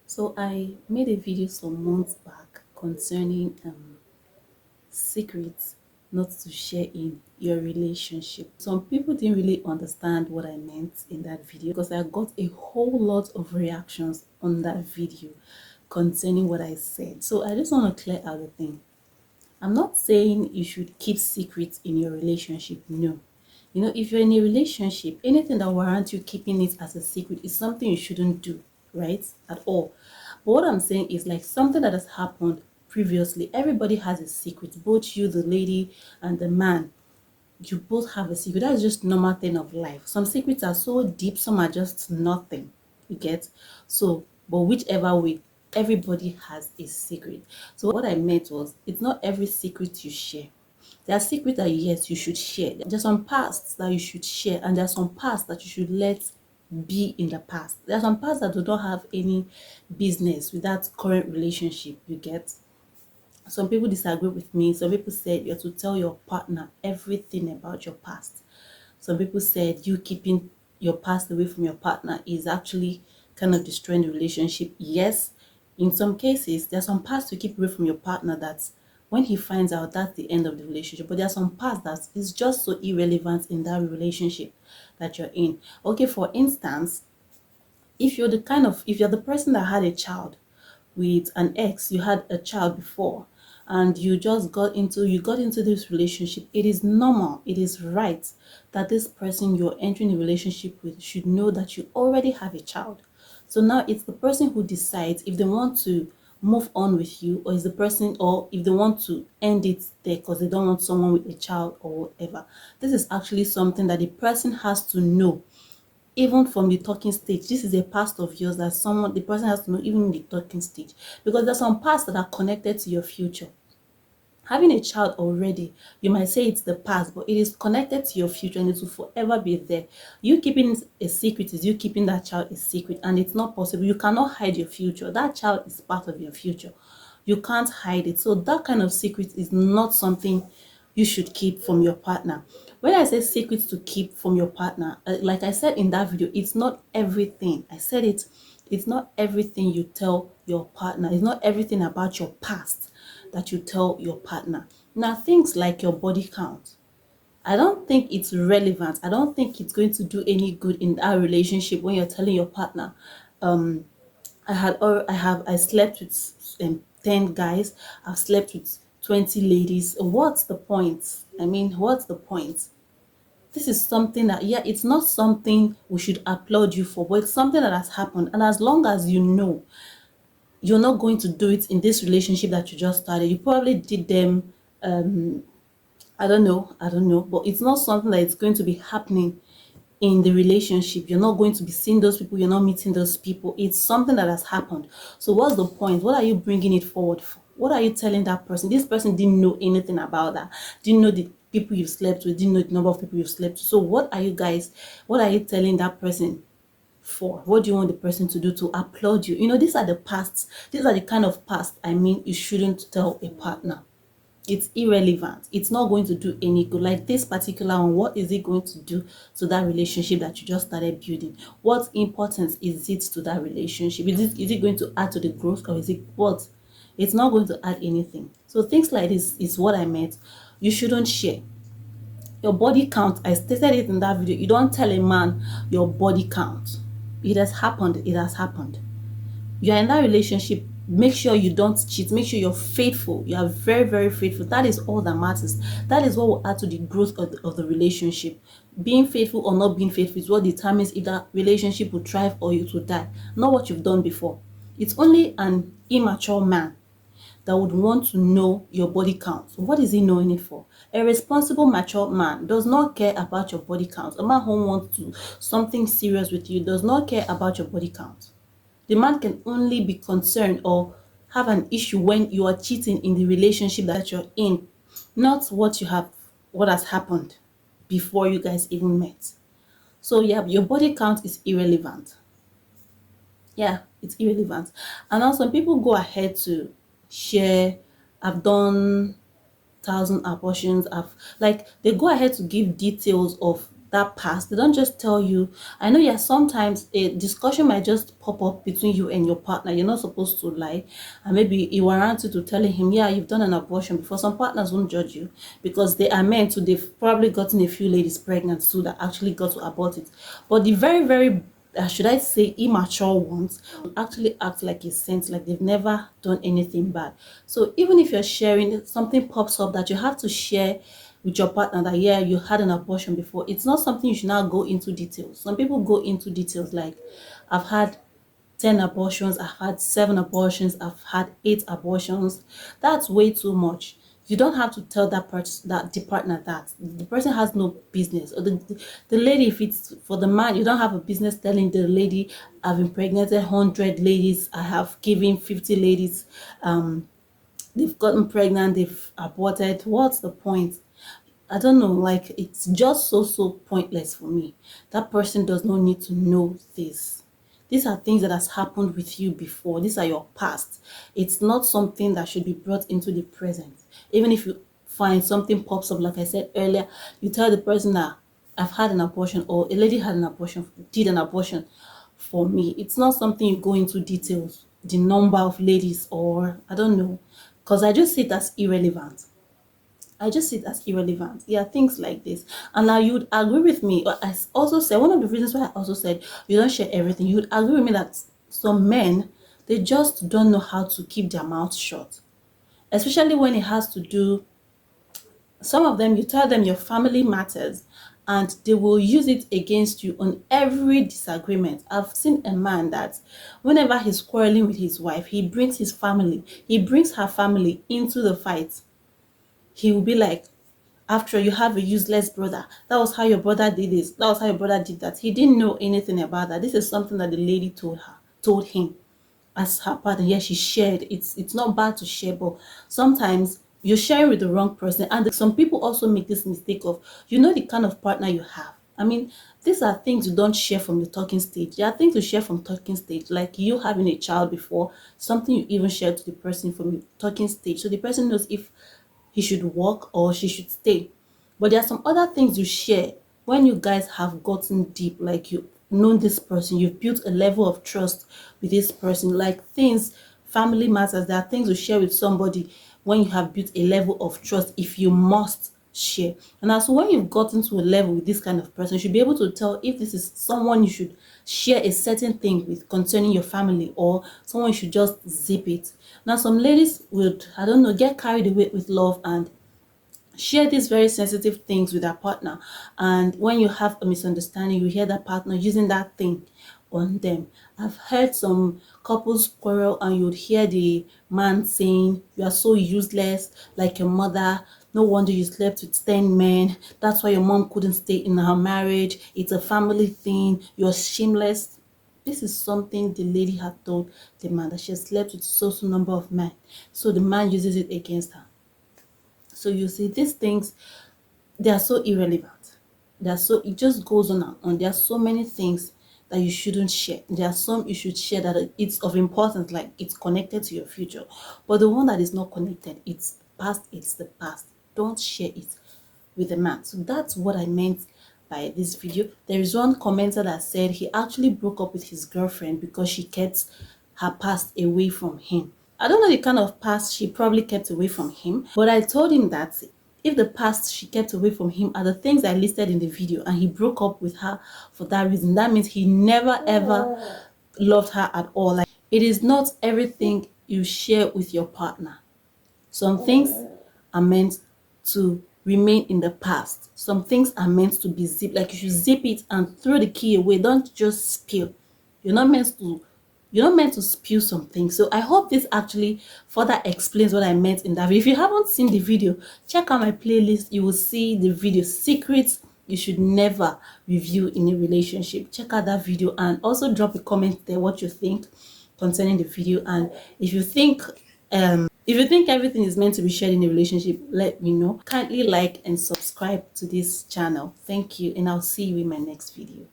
So I made a video some months back concerning secrets not to share in your relationship. Some people didn't really understand what I meant in that video because I got a whole lot of reactions on that video concerning what I said. So I just want to clear out the thing. I'm not saying you should keep secrets in your relationship. No. You know, if you're in a relationship, anything that warrants you keeping it as a secret is something you shouldn't do, right? At all. But what I'm saying is like something that has happened previously. Everybody has a secret, both you, the lady, and the man. You both have a secret. That's just normal thing of life. Some secrets are so deep, some are just nothing. You get? So, but whichever way, everybody has a secret. So what I meant was it's not every secret you share. There are secrets that yes, you should share. There's some pasts that you should share, and there's some pasts that you should let be in the past. There are some pasts that do not have any business with that current relationship. You get? Some people disagree with me. Some people said you're to tell your partner everything about your past. Some people said you keeping your past away from your partner is actually kind of destroying the relationship. Yes, in some cases, there's some past to keep away from your partner that when he finds out, that's the end of the relationship. But there's some past that is just so irrelevant in that relationship that you're in. Okay, for instance, if you're the person that had a child with an ex, you had a child before, and you got into this relationship, it is normal, it is right that this person you're entering a relationship with should know that you already have a child. So now it's the person who decides if they want to move on with you, or is the person, or if they want to end it there because they don't want someone with a child or whatever. This is actually something that the person has to know even from the talking stage. This is a past of yours that someone the person has to know even in the talking stage, because there's some pasts that are connected to your future. Having a child already, you might say it's the past, but it is connected to your future and it will forever be there. You keeping a secret is you keeping that child a secret, and it's not possible. You cannot hide your future. That child is part of your future. You can't hide it. So that kind of secret is not something you should keep from your partner. When I say secrets to keep from your partner, like I said in that video, it's not everything. I said it. It's not everything you tell your partner. It's not everything about your past that you tell your partner. Now, things like your body count, I don't think it's relevant. I don't think it's going to do any good in our relationship when you're telling your partner, I slept with 10 guys, I've slept with 20 ladies. What's the point? I mean, what's the point? This is something that, yeah, it's not something we should applaud you for, but it's something that has happened. And as long as you know you're not going to do it in this relationship that you just started, you probably did them, I don't know, but it's not something that is going to be happening in the relationship. You're not going to be seeing those people, you're not meeting those people. It's something that has happened. So what's the point? What are you bringing it forward for? What are you telling that person? This person didn't know anything about that, didn't know the people you've slept with, didn't know the number of people you've slept with. So what are you telling that person for? What do you want the person to do to applaud you? You know, these are the pasts. These are the kind of past, I mean, you shouldn't tell a partner. It's irrelevant. It's not going to do any good. Like this particular one, what is it going to do to that relationship that you just started building? What importance is it to that relationship? Is it going to add to the growth, or is it what? It's not going to add anything. So things like this is what I meant. You shouldn't share your body count. I stated it in that video. You don't tell a man your body count. It has happened. It has happened. You're in that relationship, make sure you don't cheat, make sure you're faithful, you are very, very faithful. That is all that matters. That is what will add to the growth of the relationship. Being faithful or not being faithful is what determines if that relationship will thrive or it will die, not what you've done before. It's only an immature man that would want to know your body count. So what is he knowing it for? A responsible, mature man does not care about your body count. A man who wants to something serious with you does not care about your body count. The man can only be concerned or have an issue when you are cheating in the relationship that you're in, not what has happened before you guys even met. So yeah, your body count is irrelevant. Yeah, it's irrelevant. And now some people go ahead to share, I've done 1,000 abortions. I've, like, they go ahead to give details of that past. They don't just tell you. I know, yeah, sometimes a discussion might just pop up between you and your partner. You're not supposed to lie, and maybe it warrants you to telling him, yeah, you've done an abortion before. Some partners won't judge you because they are meant to. They've probably gotten a few ladies pregnant too that actually got to abort it. But the very, very should I say immature ones actually act like a saint, like they've never done anything bad. So even if you're sharing, something pops up that you have to share with your partner that, yeah, you had an abortion before, it's not something you should now go into details. Some people go into details like, I've had 10 abortions, I've had 7 abortions, I've had 8 abortions. That's way too much. You don't have to tell that person, that the partner, that the person has no business. Or the lady, if it's for the man, you don't have a business telling the lady, I've impregnated 100 ladies, I have given 50 ladies, they've gotten pregnant, they've aborted. What's the point? I don't know, like, it's just so pointless for me. That person does not need to know this. These are things that has happened with you before. These are your past. It's not something that should be brought into the present. Even if you find something pops up, like I said earlier, you tell the person that, I've had an abortion, or a lady had an abortion, did an abortion for me. It's not something you go into details, the number of ladies, or I don't know, because I just see it as irrelevant. I just see it as irrelevant. Yeah, things like this. And now you'd agree with me. I also said, one of the reasons why I also said you don't share everything, you'd agree with me that some men, they just don't know how to keep their mouth shut. Especially when it has to do, some of them, you tell them your family matters and they will use it against you on every disagreement. I've seen a man that whenever he's quarreling with his wife, he brings his family, he brings her family into the fight. He will be like, after, you have a useless brother. That was how your brother did this. That was how your brother did that. He didn't know anything about that. This is something that the lady told him as her partner. Yes, she shared. It's not bad to share, but sometimes you're sharing with the wrong person. And some people also make this mistake of, you know, the kind of partner you have. I mean, these are things you don't share from the talking stage. There are things you share from talking stage, like you having a child before, something you even share to the person from the talking stage. So the person knows if he should walk or she should stay. But there are some other things you share when you guys have gotten deep, like you've known this person, you've built a level of trust with this person, like things, family matters. There are things you share with somebody when you have built a level of trust, if you must share. And also when you've gotten to a level with this kind of person, you should be able to tell if this is someone you should share a certain thing with concerning your family, or someone you should just zip it. Now some ladies would, I don't know, get carried away with love and share these very sensitive things with their partner, and when you have a misunderstanding, you hear that partner using that thing on them. I've heard some couples quarrel and you'd hear the man saying, you are so useless, like your mother, no wonder you slept with 10 men, that's why your mom couldn't stay in her marriage, it's a family thing, you're shameless. This is something the lady had told the man, that she has slept with so number of men, so the man uses it against her. So you see, these things, they are so irrelevant. They are so, it just goes on and on. There are so many things that you shouldn't share. There are some you should share that it's of importance, like it's connected to your future. But the one that is not connected, it's past, it's the past. Don't share it with a man. So that's what I meant by this video. There is one commenter that said he actually broke up with his girlfriend because she kept her past away from him. I don't know the kind of past she probably kept away from him, but I told him that if the past she kept away from him are the things I listed in the video and he broke up with her for that reason, that means he never ever loved her at all. Like, it is not everything you share with your partner. Some things are meant to remain in the past. Some things are meant to be zipped. Like, you should zip it and throw the key away. Don't just spill. You're not meant to spill something. So I hope this actually further explains what I meant in that video. If you haven't seen the video, check out my playlist. You will see the video, secrets you should never review in a relationship. Check out that video and also drop a comment there what you think concerning the video. And if you think everything is meant to be shared in a relationship, let me know. Kindly like and subscribe to this channel. Thank you, and I'll see you in my next video.